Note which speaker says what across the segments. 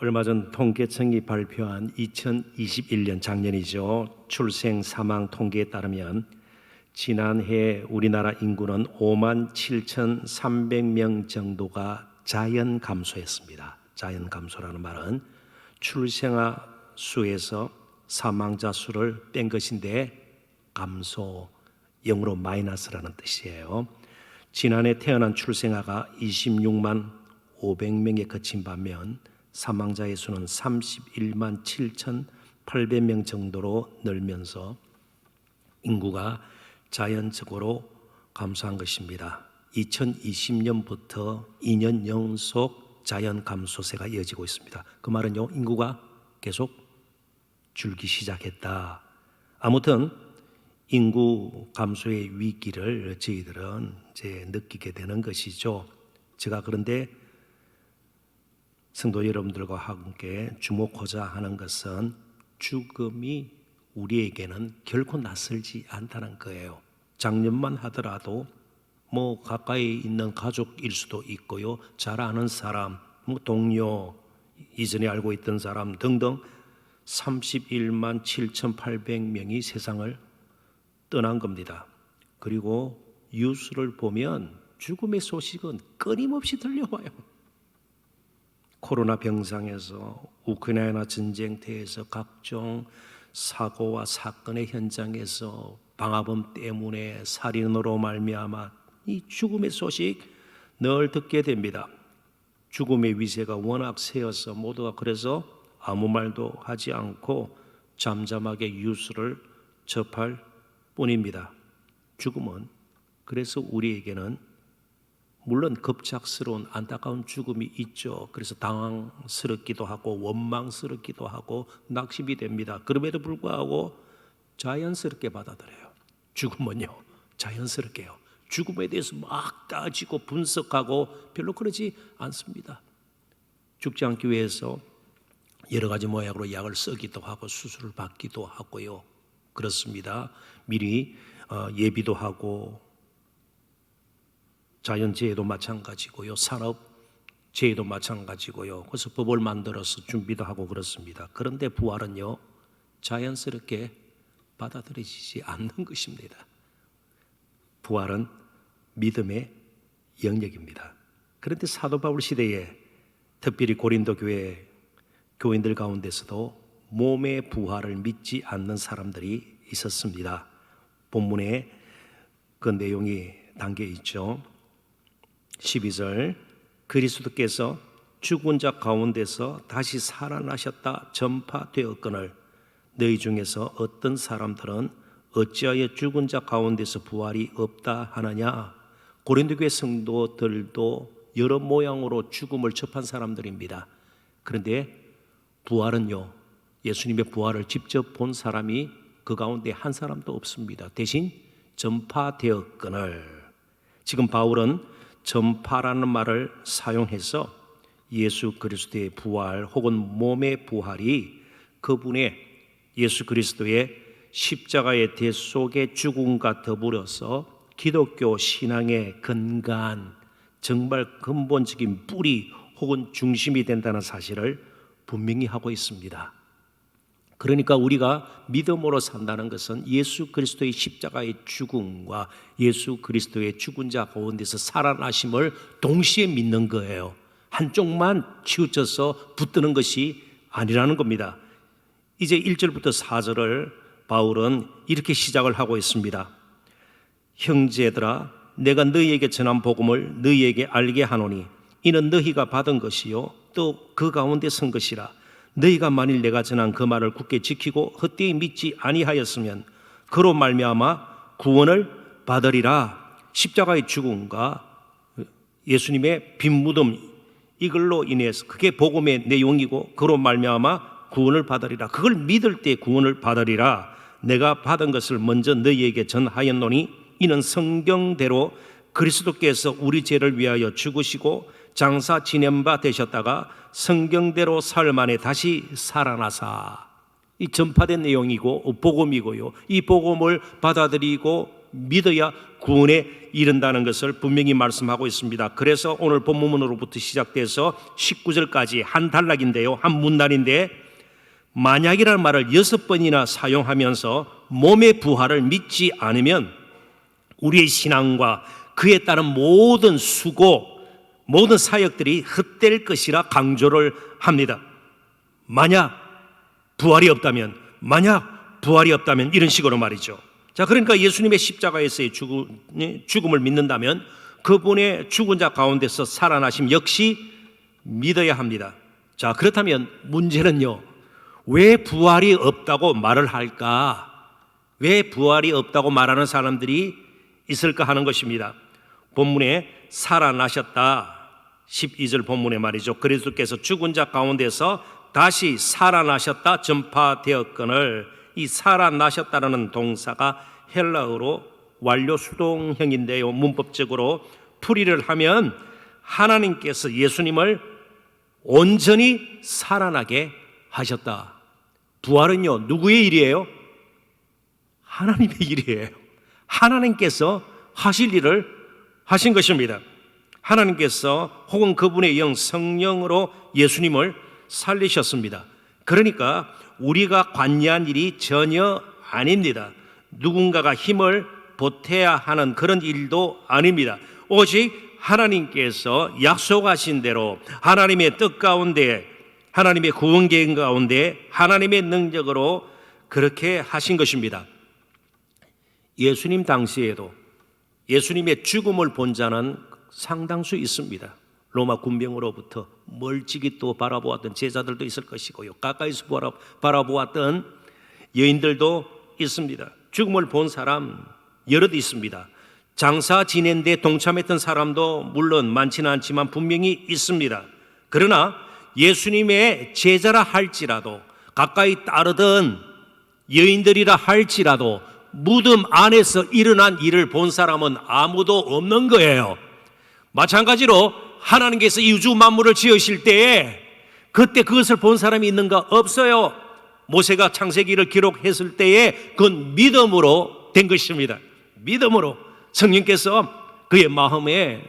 Speaker 1: 얼마 전 통계청이 발표한 2021년 작년이죠. 출생 사망 통계에 따르면 지난해 우리나라 인구는 57,300명 정도가 자연 감소했습니다. 자연 감소라는 말은 출생아 수에서 사망자 수를 뺀 것인데 감소, 영어로 마이너스라는 뜻이에요. 지난해 태어난 출생아가 26만 500명에 그친 반면 사망자의 수는 31만 7,800명 정도로 늘면서 인구가 자연적으로 감소한 것입니다. 2020년부터 2년 연속 자연 감소세가 이어지고 있습니다. 그 말은요, 인구가 계속 줄기 시작했다. 아무튼 인구 감소의 위기를 저희들은 이제 느끼게 되는 것이죠. 제가 그런데 성도 여러분들과 함께 주목하자 하는 것은 죽음이 우리에게는 결코 낯설지 않다는 거예요. 작년만 하더라도 가까이 있는 가족일 수도 있고요, 잘 아는 사람, 동료, 이전에 알고 있던 사람 등등 31만 7,800명이 세상을 떠난 겁니다. 그리고 뉴스를 보면 죽음의 소식은 끊임없이 들려와요. 코로나 병상에서, 우크라이나 전쟁터에서, 각종 사고와 사건의 현장에서, 방화범 때문에 살인으로 말미암아 이 죽음의 소식 늘 듣게 됩니다. 죽음의 위세가 워낙 세어서 모두가 그래서 아무 말도 하지 않고 잠잠하게 뉴스를 접할 뿐입니다. 죽음은 그래서 우리에게는 물론 급작스러운 안타까운 죽음이 있죠. 그래서 당황스럽기도 하고 원망스럽기도 하고 낙심이 됩니다. 그럼에도 불구하고 자연스럽게 받아들여요. 죽음은요, 자연스럽게요. 죽음에 대해서 막 따지고 분석하고 별로 그러지 않습니다. 죽지 않기 위해서 여러 가지 모양으로 약을 쓰기도 하고 수술을 받기도 하고요. 그렇습니다. 미리 예비도 하고, 자연재해도 마찬가지고요, 산업재해도 마찬가지고요. 그래서 법을 만들어서 준비도 하고 그렇습니다. 그런데 부활은요, 자연스럽게 받아들여지지 않는 것입니다. 부활은 믿음의 영역입니다. 그런데 사도 바울 시대에 특별히 고린도 교회 교인들 가운데서도 몸의 부활을 믿지 않는 사람들이 있었습니다. 본문에 그 내용이 담겨 있죠. 12절, 그리스도께서 죽은 자 가운데서 다시 살아나셨다 전파되었거늘 너희 중에서 어떤 사람들은 어찌하여 죽은 자 가운데서 부활이 없다 하느냐. 고린도 교회 성도들도 여러 모양으로 죽음을 접한 사람들입니다. 그런데 부활은요, 예수님의 부활을 직접 본 사람이 그 가운데 한 사람도 없습니다. 대신 전파되었거늘, 지금 바울은 전파라는 말을 사용해서 예수 그리스도의 부활 혹은 몸의 부활이 그분의 예수 그리스도의 십자가의 대속의 죽음과 더불어서 기독교 신앙의 근간, 정말 근본적인 뿌리 혹은 중심이 된다는 사실을 분명히 하고 있습니다. 그러니까 우리가 믿음으로 산다는 것은 예수 그리스도의 십자가의 죽음과 예수 그리스도의 죽은 자 가운데서 살아나심을 동시에 믿는 거예요. 한쪽만 치우쳐서 붙드는 것이 아니라는 겁니다. 이제 1절부터 4절을 바울은 이렇게 시작을 하고 있습니다. 형제들아, 내가 너희에게 전한 복음을 너희에게 알게 하노니 이는 너희가 받은 것이요 또 그 가운데 선 것이라. 너희가 만일 내가 전한 그 말을 굳게 지키고 헛되이 믿지 아니하였으면 그로 말미암아 구원을 받으리라. 십자가의 죽음과 예수님의 빈무덤, 이걸로 인해서 그게 복음의 내용이고 그로 말미암아 구원을 받으리라. 그걸 믿을 때 구원을 받으리라. 내가 받은 것을 먼저 너희에게 전하였노니 이는 성경대로 그리스도께서 우리 죄를 위하여 죽으시고 장사 지낸 바 되셨다가 성경대로 사흘 만에 다시 살아나사. 이 전파된 내용이고 복음이고요, 이 복음을 받아들이고 믿어야 구원에 이른다는 것을 분명히 말씀하고 있습니다. 그래서 오늘 본문으로부터 시작돼서 19절까지 한 단락인데요, 한 문단인데, 만약이라는 말을 6번이나 사용하면서 몸의 부활을 믿지 않으면 우리의 신앙과 그에 따른 모든 수고, 모든 사역들이 헛될 것이라 강조를 합니다. 만약 부활이 없다면, 만약 부활이 없다면, 이런 식으로 말이죠. 자, 그러니까 예수님의 십자가에서의 죽음을 믿는다면 그분의 죽은 자 가운데서 살아나심 역시 믿어야 합니다. 자, 그렇다면 문제는요, 왜 부활이 없다고 말을 할까? 왜 부활이 없다고 말하는 사람들이 있을까 하는 것입니다. 본문에 살아나셨다, 12절 본문에 말이죠, 그리스도께서 죽은 자 가운데서 다시 살아나셨다 전파되었거늘, 이 살아나셨다라는 동사가 헬라어로 완료 수동형인데요, 문법적으로 풀이를 하면 하나님께서 예수님을 온전히 살아나게 하셨다. 부활은요, 누구의 일이에요? 하나님의 일이에요. 하나님께서 하실 일을 하신 것입니다. 하나님께서 혹은 그분의 영 성령으로 예수님을 살리셨습니다. 그러니까 우리가 관여한 일이 전혀 아닙니다. 누군가가 힘을 보태야 하는 그런 일도 아닙니다. 오직 하나님께서 약속하신 대로 하나님의 뜻 가운데, 하나님의 구원 계획 가운데 하나님의 능력으로 그렇게 하신 것입니다. 예수님 당시에도 예수님의 죽음을 본 자는 상당수 있습니다. 로마 군병으로부터 멀찍이 또 바라보았던 제자들도 있을 것이고요, 가까이서 바라보았던 여인들도 있습니다. 죽음을 본 사람 여럿 있습니다. 장사 지낸데 동참했던 사람도 물론 많지는 않지만 분명히 있습니다. 그러나 예수님의 제자라 할지라도, 가까이 따르던 여인들이라 할지라도 무덤 안에서 일어난 일을 본 사람은 아무도 없는 거예요. 마찬가지로 하나님께서 이 우주 만물을 지으실 때에 그때 그것을 본 사람이 있는가? 없어요. 모세가 창세기를 기록했을 때에 그건 믿음으로 된 것입니다. 믿음으로 성령께서 그의 마음에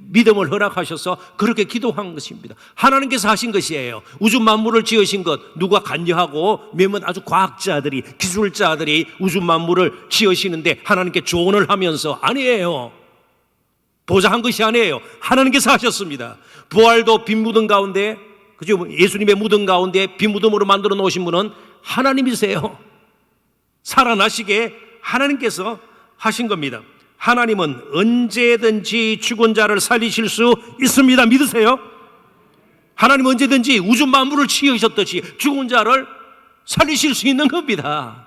Speaker 1: 믿음을 허락하셔서 그렇게 기도한 것입니다. 하나님께서 하신 것이에요. 우주 만물을 지으신 것 누가 관여하고 몇몇 아주 과학자들이, 기술자들이 우주 만물을 지으시는데 하나님께 조언을 하면서 아니에요. 보장한 것이 아니에요. 하나님께서 하셨습니다. 부활도 빈 무덤 가운데, 그죠? 예수님의 무덤 가운데 빈 무덤으로 만들어 놓으신 분은 하나님이세요. 살아나시게 하나님께서 하신 겁니다. 하나님은 언제든지 죽은 자를 살리실 수 있습니다. 믿으세요? 하나님은 언제든지 우주 만물을 지으셨듯이 죽은 자를 살리실 수 있는 겁니다.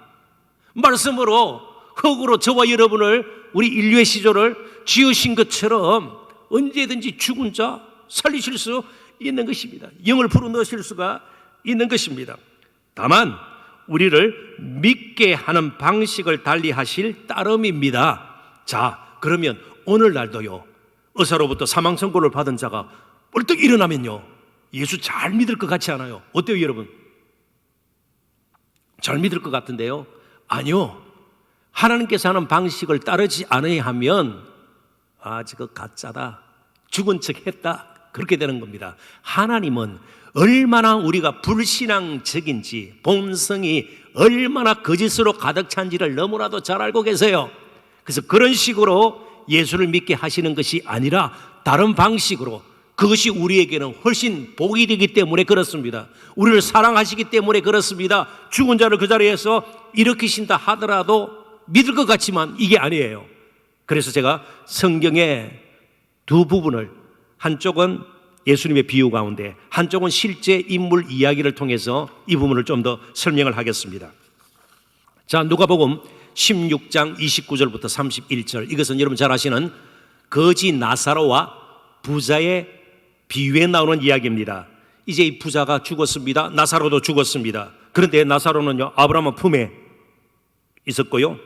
Speaker 1: 말씀으로 흙으로 저와 여러분을, 우리 인류의 시조를 지으신 것처럼 언제든지 죽은 자 살리실 수 있는 것입니다. 영을 불어넣으실 수가 있는 것입니다. 다만 우리를 믿게 하는 방식을 달리하실 따름입니다. 자, 그러면 오늘날도요, 의사로부터 사망 선고를 받은 자가 벌떡 일어나면요, 예수 잘 믿을 것 같지 않아요? 어때요, 여러분? 잘 믿을 것 같은데요? 아니요. 하나님께서 하는 방식을 따르지 않아야 하면 저거 가짜다, 죽은 척 했다, 그렇게 되는 겁니다. 하나님은 얼마나 우리가 불신앙적인지, 본성이 얼마나 거짓으로 가득 찬지를 너무나도 잘 알고 계세요. 그래서 그런 식으로 예수를 믿게 하시는 것이 아니라 다른 방식으로, 그것이 우리에게는 훨씬 복이 되기 때문에 그렇습니다. 우리를 사랑하시기 때문에 그렇습니다. 죽은 자를 그 자리에서 일으키신다 하더라도 믿을 것 같지만 이게 아니에요. 그래서 제가 성경의 두 부분을, 한쪽은 예수님의 비유 가운데, 한쪽은 실제 인물 이야기를 통해서 이 부분을 좀 더 설명을 하겠습니다. 자, 누가복음 16장 29절부터 31절, 이것은 여러분 잘 아시는 거지 나사로와 부자의 비유에 나오는 이야기입니다. 이제 이 부자가 죽었습니다. 나사로도 죽었습니다. 그런데 나사로는요, 아브라함 품에 있었고요,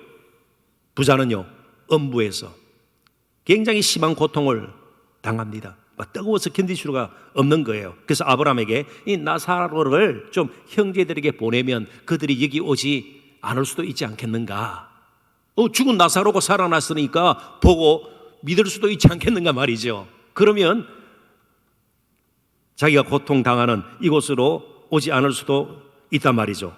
Speaker 1: 부자는요, 음부에서 굉장히 심한 고통을 당합니다. 뜨거워서 견딜 수가 없는 거예요. 그래서 아브라함에게 이 나사로를 좀 형제들에게 보내면 그들이 여기 오지 않을 수도 있지 않겠는가? 죽은 나사로가 살아났으니까 보고 믿을 수도 있지 않겠는가 말이죠. 그러면 자기가 고통당하는 이곳으로 오지 않을 수도 있단 말이죠.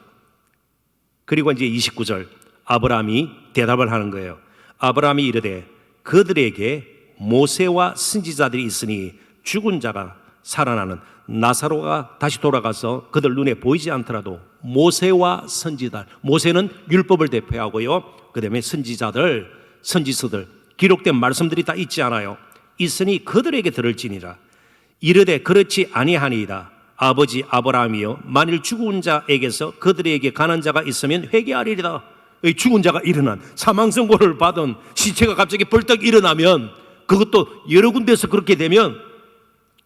Speaker 1: 그리고 이제 29절 아브라함이 대답을 하는 거예요. 아브라함이 이르되 그들에게 모세와 선지자들이 있으니 죽은 자가 살아나는 나사로가 다시 돌아가서 그들 눈에 보이지 않더라도 모세와 선지자, 모세는 율법을 대표하고요, 그 다음에 선지자들, 선지서들, 기록된 말씀들이 다 있지 않아요. 있으니 그들에게 들을지니라. 이르되 그렇지 아니하니이다. 아버지 아브라함이여, 만일 죽은 자에게서 그들에게 가는 자가 있으면 회개하리이다. 죽은 자가 일어난, 사망 선고를 받은 시체가 갑자기 벌떡 일어나면, 그것도 여러 군데서 그렇게 되면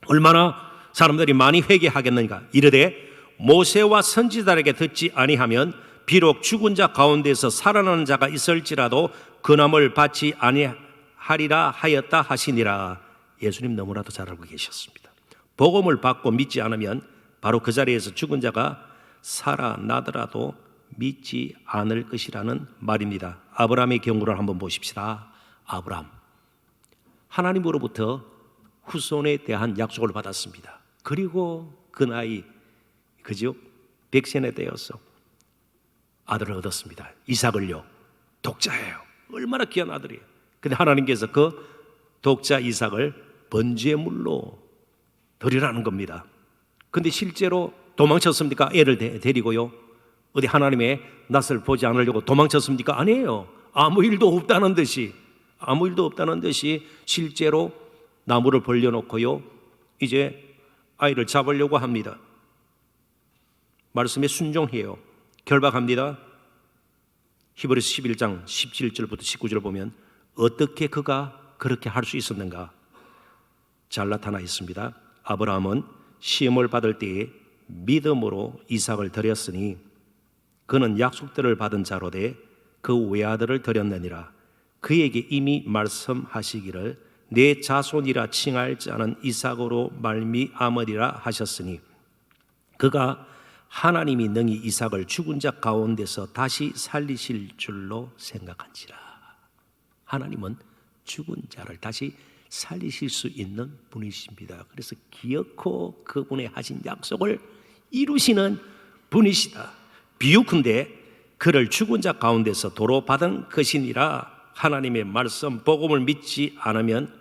Speaker 1: 얼마나 사람들이 많이 회개하겠는가. 이르되 모세와 선지자에게 듣지 아니하면 비록 죽은 자 가운데서 살아나는 자가 있을지라도 근함을 받지 아니하리라 하였다 하시니라. 예수님 너무나도 잘 알고 계셨습니다. 복음을 받고 믿지 않으면 바로 그 자리에서 죽은 자가 살아나더라도 믿지 않을 것이라는 말입니다. 아브라함의 경우를 한번 보십시다. 아브라함, 하나님으로부터 후손에 대한 약속을 받았습니다. 그리고 그 나이, 그죠? 100세나 되어서 아들을 얻었습니다. 이삭을요. 독자예요. 얼마나 귀한 아들이에요. 근데 하나님께서 그 독자 이삭을 번제물로 드리라는 겁니다. 근데 실제로 도망쳤습니까? 애를 데리고요. 어디 하나님의 낯을 보지 않으려고 도망쳤습니까? 아니에요. 아무 일도 없다는 듯이, 아무 일도 없다는 듯이 실제로 나무를 벌려놓고요, 이제 아이를 잡으려고 합니다. 말씀에 순종해요. 결박합니다. 히브리서 11장 17절부터 19절 보면 어떻게 그가 그렇게 할 수 있었는가 잘 나타나 있습니다. 아브라함은 시험을 받을 때에 믿음으로 이삭을 드렸으니 그는 약속들을 받은 자로 돼 그 외아들을 드렸느니라. 그에게 이미 말씀하시기를 내 자손이라 칭할 자는 이삭으로 말미암으리라 하셨으니 그가 하나님이 능히 이삭을 죽은 자 가운데서 다시 살리실 줄로 생각한지라. 하나님은 죽은 자를 다시 살리실 수 있는 분이십니다. 그래서 기어코 그분의 하신 약속을 이루시는 분이시다. 비유컨대 그를 죽은 자 가운데서 도로 받은 것이니라. 하나님의 말씀 복음을 믿지 않으면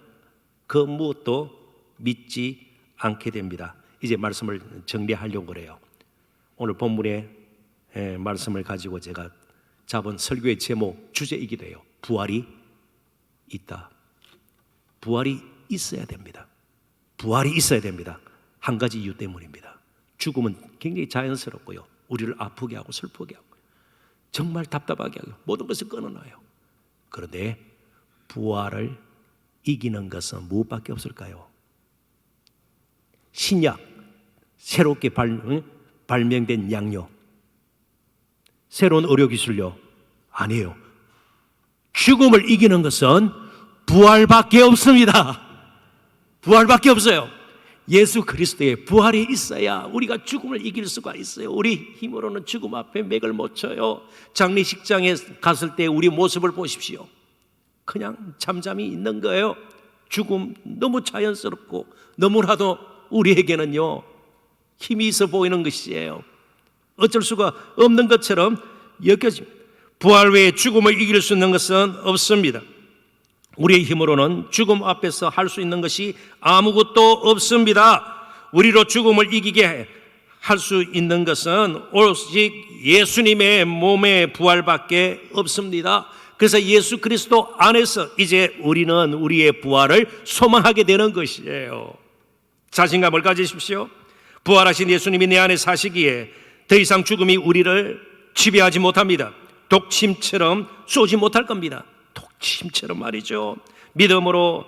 Speaker 1: 그 무엇도 믿지 않게 됩니다. 이제 말씀을 정리하려고 그래요. 오늘 본문의 말씀을 가지고 제가 잡은 설교의 제목, 주제이기도 해요. 부활이 있다. 부활이 있어야 됩니다. 부활이 있어야 됩니다. 한 가지 이유 때문입니다. 죽음은 굉장히 자연스럽고요, 우리를 아프게 하고 슬프게 하고 정말 답답하게 하고 모든 것을 끊어놔요. 그런데 부활을 이기는 것은 무엇밖에 없을까요? 신약, 새롭게 발명된 양료, 새로운 의료기술요? 아니에요. 죽음을 이기는 것은 부활밖에 없습니다. 부활밖에 없어요. 예수 그리스도의 부활이 있어야 우리가 죽음을 이길 수가 있어요. 우리 힘으로는 죽음 앞에 맥을 못 쳐요. 장례식장에 갔을 때 우리 모습을 보십시오. 그냥 잠잠히 있는 거예요. 죽음 너무 자연스럽고 너무나도 우리에게는요, 힘이 있어 보이는 것이에요. 어쩔 수가 없는 것처럼 여겨집니다. 부활 외에 죽음을 이길 수 있는 것은 없습니다. 우리의 힘으로는 죽음 앞에서 할 수 있는 것이 아무것도 없습니다. 우리로 죽음을 이기게 할 수 있는 것은 오직 예수님의 몸의 부활밖에 없습니다. 그래서 예수 그리스도 안에서 이제 우리는 우리의 부활을 소망하게 되는 것이에요. 자신감을 가지십시오. 부활하신 예수님이 내 안에 사시기에 더 이상 죽음이 우리를 지배하지 못합니다. 독침처럼 쏘지 못할 겁니다. 독침처럼 말이죠. 믿음으로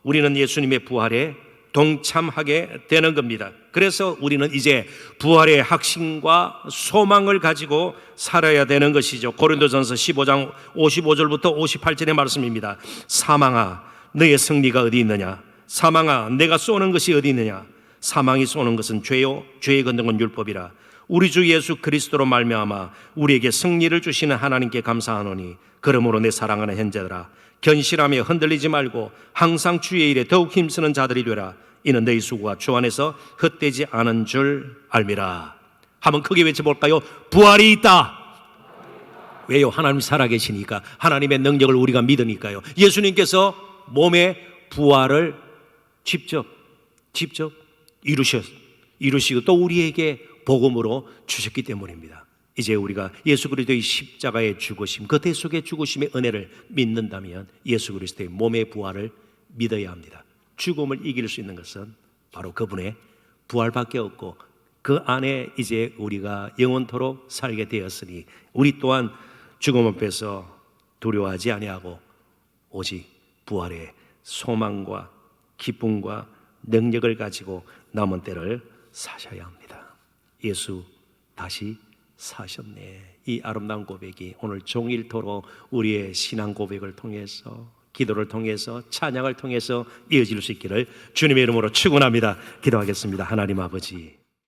Speaker 1: 우리는 예수님의 부활에 동참하게 되는 겁니다. 그래서 우리는 이제 부활의 확신과 소망을 가지고 살아야 되는 것이죠. 고린도전서 15장 55절부터 58절의 말씀입니다. 사망아, 너의 승리가 어디 있느냐? 사망아, 내가 쏘는 것이 어디 있느냐? 사망이 쏘는 것은 죄요, 죄의 권능은 율법이라. 우리 주 예수 그리스도로 말미암아 우리에게 승리를 주시는 하나님께 감사하노니 그러므로 내 사랑하는 형제들아, 견실하며 흔들리지 말고 항상 주의 일에 더욱 힘쓰는 자들이 되라. 이는 너희 수고가 주 안에서 헛되지 않은 줄 알미라. 한번 크게 외쳐볼까요? 부활이 있다. 왜요? 하나님 살아계시니까, 하나님의 능력을 우리가 믿으니까요. 예수님께서 몸의 부활을 직접 이루시고 또 우리에게 복음으로 주셨기 때문입니다. 이제 우리가 예수 그리스도의 십자가의 죽으심, 그 대속의 죽으심의 은혜를 믿는다면 예수 그리스도의 몸의 부활을 믿어야 합니다. 죽음을 이길 수 있는 것은 바로 그분의 부활밖에 없고, 그 안에 이제 우리가 영원토록 살게 되었으니 우리 또한 죽음 앞에서 두려워하지 아니하고 오직 부활의 소망과 기쁨과 능력을 가지고 남은 때를 사셔야 합니다. 예수 다시 사셨네. 이 아름다운 고백이 오늘 종일토록 우리의 신앙 고백을 통해서, 기도를 통해서, 찬양을 통해서 이어질 수 있기를 주님의 이름으로 축원합니다. 기도하겠습니다. 하나님 아버지,